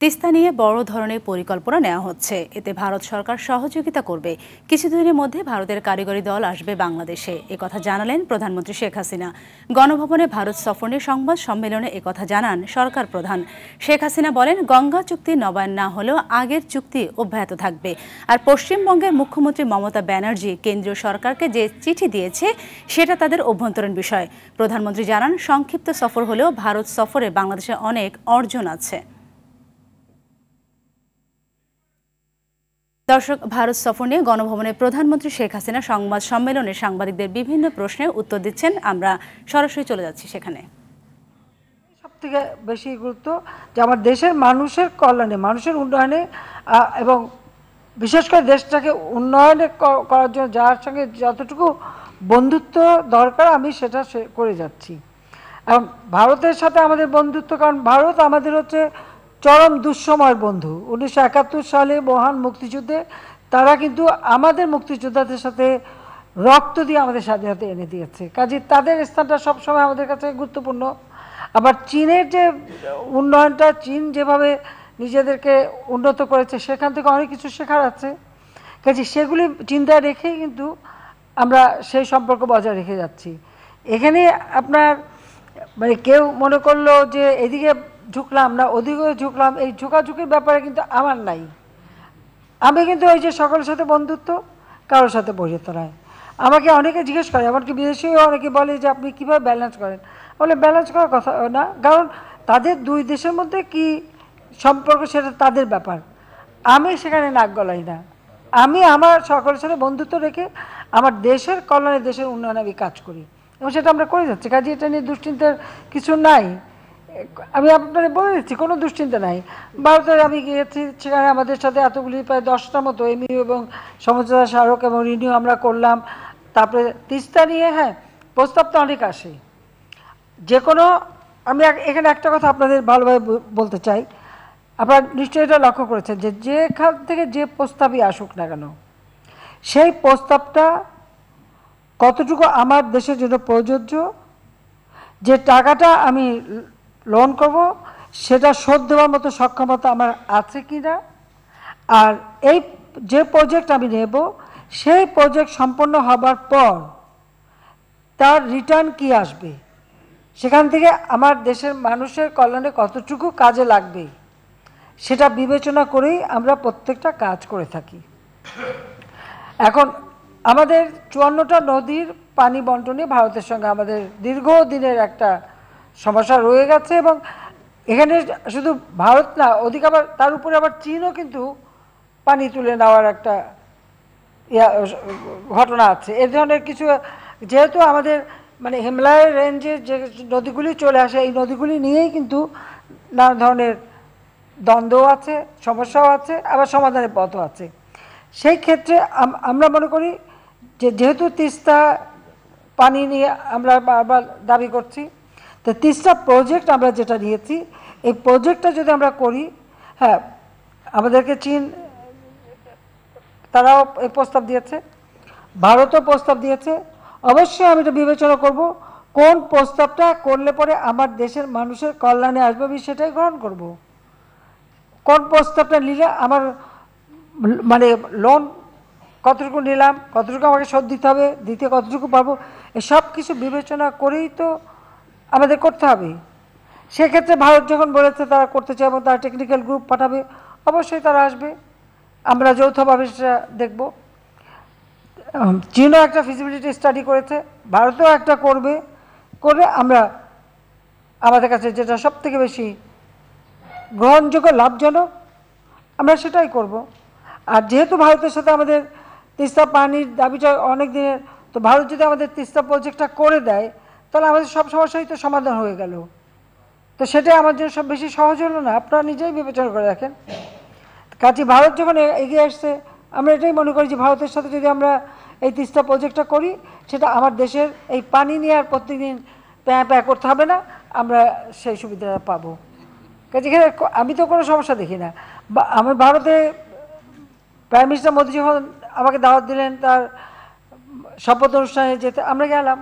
তিস্তা নিয়ে বড় ধরনের পরিকল্পনা নেওয়া হচ্ছে। এতে ভারত সরকার সহযোগিতা করবে। কিছুদিনের মধ্যে ভারতের কারিগরি দল আসবে বাংলাদেশে, একথা জানালেন প্রধানমন্ত্রী শেখ হাসিনা। গণভবনে ভারত সফর নিয়ে সংবাদ সম্মেলনে একথা জানান সরকার প্রধান। শেখ হাসিনা বলেন, গঙ্গা চুক্তি নবায়ন না হলেও আগের চুক্তি অব্যাহত থাকবে। আর পশ্চিমবঙ্গের মুখ্যমন্ত্রী মমতা ব্যানার্জি কেন্দ্রীয় সরকারকে যে চিঠি দিয়েছে সেটা তাদের অভ্যন্তরীণ বিষয়। প্রধানমন্ত্রী জানান, সংক্ষিপ্ত সফর হলেও ভারত সফরে বাংলাদেশের অনেক অর্জন আছে। দর্শক, ভারত সফর নিয়ে গণভবনে প্রধানমন্ত্রী শেখ হাসিনা সংবাদ সম্মেলনে সাংবাদিকদের বিভিন্ন প্রশ্নের উত্তর দিচ্ছেন। আমরা সরাসরি চলে যাচ্ছি সেখানে। সবথেকে বেশি গুরুত্ব যে আমার দেশের মানুষের কল্যাণে, মানুষের উন্নয়নে এবং বিশেষ করে দেশটাকে উন্নয়নে করার জন্য যার সঙ্গে যতটুকু বন্ধুত্ব দরকার আমি সেটা করে যাচ্ছি। এবং ভারতের সাথে আমাদের বন্ধুত্ব, কারণ ভারত আমাদের হচ্ছে চরম দুঃসময়ের বন্ধু। 1971 সালে মহান মুক্তিযুদ্ধে তারা কিন্তু আমাদের মুক্তিযোদ্ধাদের সাথে রক্ত দিয়ে আমাদের স্বাধীনতা এনে দিয়েছে। কাজে তাদের স্থানটা সবসময় আমাদের কাছে গুরুত্বপূর্ণ। আবার চীনের যে উন্নয়নটা, চীন যেভাবে নিজেদেরকে উন্নত করেছে সেখান থেকে অনেক কিছু শেখার আছে। কাজে সেগুলি চিন্তা রেখেই কিন্তু আমরা সেই সম্পর্ক বজায় রেখে যাচ্ছি। এখানে আপনার মানে কেউ মনে করলো যে এদিকে ঝুঁকলাম না ওদিকে ঝুঁকলাম, এই ঝুঁকাঝুঁকির ব্যাপারে কিন্তু আমার নাই। আমি কিন্তু ওই যে সকলের সাথে বন্ধুত্ব, কারোর সাথে বন্ধুত্ব নয়। আমাকে অনেকে জিজ্ঞেস করে, এমনকি বিদেশিও অনেকে বলে যে আপনি কীভাবে ব্যালেন্স করেন। বলে ব্যালেন্স করার কথা না, কারণ তাদের দুই দেশের মধ্যে কি সম্পর্ক সেটা তাদের ব্যাপার। আমি সেখানে নাক গলাই না। আমি আমার সকলের সাথে বন্ধুত্ব রেখে আমার দেশের কল্যাণে, দেশের উন্নয়নে আমি কাজ করি এবং সেটা আমরা করে যাচ্ছি। কাজে এটা নিয়ে দুশ্চিন্তার কিছু নাই। আমি আপনাদের বলে দিচ্ছি, কোনো দুশ্চিন্তা নাই। ভারতের আমি গিয়েছি, সেখানে আমাদের সাথে এতগুলি প্রায় 10টার মতো এমইউ এবং সমঝোতা স্মারক এবং রিনিউ আমরা করলাম। তারপরে তিস্তা নিয়ে প্রস্তাব তো অনেক আসে। যে কোনো আমি এখানে একটা কথা আপনাদের ভালোভাবে বলতে চাই। আপনারা নিশ্চয়ই এটা লক্ষ্য করেছেন যে যেখান থেকে যে প্রস্তাবই আসুক না কেন, সেই প্রস্তাবটা কতটুকু আমার দেশের জন্য প্রযোজ্য, যে টাকাটা আমি লোন করব সেটা শোধ দেওয়ার মতো সক্ষমতা আমার আছে কি না, আর এই যে প্রজেক্ট আমি নেব সেই প্রজেক্ট সম্পন্ন হবার পর তার রিটার্ন কি আসবে, সেখান থেকে আমার দেশের মানুষের কল্যাণে কতটুকু কাজে লাগবে সেটা বিবেচনা করেই আমরা প্রত্যেকটা কাজ করে থাকি। এখন আমাদের 54টা নদীর পানি বন্টনে ভারতের সঙ্গে আমাদের দীর্ঘদিনের একটা সমস্যা রয়ে গেছে এবং এখানে শুধু ভারত না, ওদিকে আবার তার উপরে আবার চীনও কিন্তু পানি তুলে নেওয়ার একটা ঘটনা আছে। এ ধরনের কিছু, যেহেতু আমাদের মানে হিমালয় রেঞ্জের যে নদীগুলি চলে আসে, এই নদীগুলি নিয়েই কিন্তু নানা ধরনের দ্বন্দ্ব আছে, সমস্যাও আছে, আবার সমাধানের পথও আছে। সেই ক্ষেত্রে আমরা মনে করি যে যেহেতু তিস্তা পানি নিয়ে আমরা বারবার দাবি করছি, তো তিস্তা প্রজেক্ট আমরা যেটা নিয়েছি, এই প্রজেক্টটা যদি আমরা করি, আমাদেরকে চীন তারাও এই প্রস্তাব দিয়েছে, ভারতও প্রস্তাব দিয়েছে। অবশ্যই আমি এটা বিবেচনা করব কোন প্রস্তাবটা করলে পরে আমার দেশের মানুষের কল্যাণে আসবে, আমি সেটাই গ্রহণ করব। কোন প্রস্তাবটা নিলে আমার মানে লোন কতটুকু নিলাম, কতটুকু আমাকে শোধ দিতে হবে, দিতে কতটুকু পারবো, এসব কিছু বিবেচনা করেই তো আমাদের করতে হবে। সেক্ষেত্রে ভারত যখন বলেছে তারা করতে চায় এবং তারা টেকনিক্যাল গ্রুপ পাঠাবে, অবশ্যই তারা আসবে, আমরা যৌথভাবে সেটা দেখব। চীনও একটা ফিজিবিলিটি স্টাডি করেছে, ভারতও একটা করবে, করে আমরা আমাদের কাছে যেটা সবথেকে বেশি গ্রহণযোগ্য, লাভজনক, আমরা সেটাই করব। আর যেহেতু ভারতের সাথে আমাদের তিস্তা পানির দাবিটা অনেক দিনের, তো ভারত যদি আমাদের তিস্তা প্রজেক্টটা করে দেয় তাহলে আমাদের সব সমস্যাই তো সমাধান হয়ে গেল। তো সেটাই আমার জন্য সব বেশি সহজ হলো না? আপনারা নিজেই বিবেচনা করে দেখেন। কাজে ভারত যখন এগিয়ে আসছে, আমরা এটাই মনে করি যে ভারতের সাথে যদি আমরা এই তিস্তা প্রজেক্টটা করি, সেটা আমার দেশের এই পানি নিয়ে আর প্রত্যেকদিন প্যাঁ করতে হবে না, আমরা সেই সুবিধাটা পাবো। কাজে এখানে আমি তো কোনো সমস্যা দেখি না। আমার ভারতে প্রাইম মিনিস্টার মোদী যখন আমাকে দাওয়াত দিলেন তার শপথ অনুষ্ঠানে যেতে, আমরা গেলাম।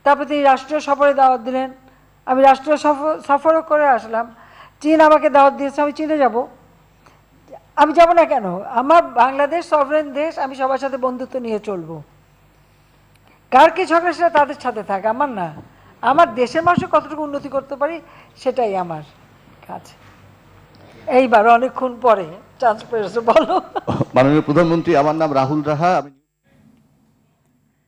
তারপরে তিনি রাষ্ট্রীয় সফরে দাওয়াত দিলেন, আমি রাষ্ট্রীয় সফরও করে আসলাম। চীন আমাকে দাওয়াত দিয়েছে, আমি চীনে যাব, আমি যাব না কেন? আমার বাংলাদেশ সভরেন দেশ, আমি সবার সাথে বন্ধুত্ব নিয়ে চলবো। কার কি ঝগড়া সেটা তাদের সাথে থাকে, আমার না। আমার দেশের মানুষের কতটুকু উন্নতি করতে পারি সেটাই আমার কাজ। এইবার অনেকক্ষণ পরে চান্স পেয়েছে, বলো। মাননীয় প্রধানমন্ত্রী, আমার নাম রাহুল রাহা।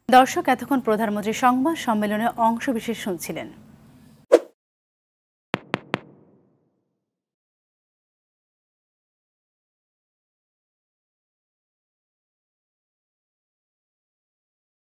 দর্শক, এতক্ষণ প্রধানমন্ত্রী সংবাদ সম্মেলনে অংশবিশেষ শুনছিলেন।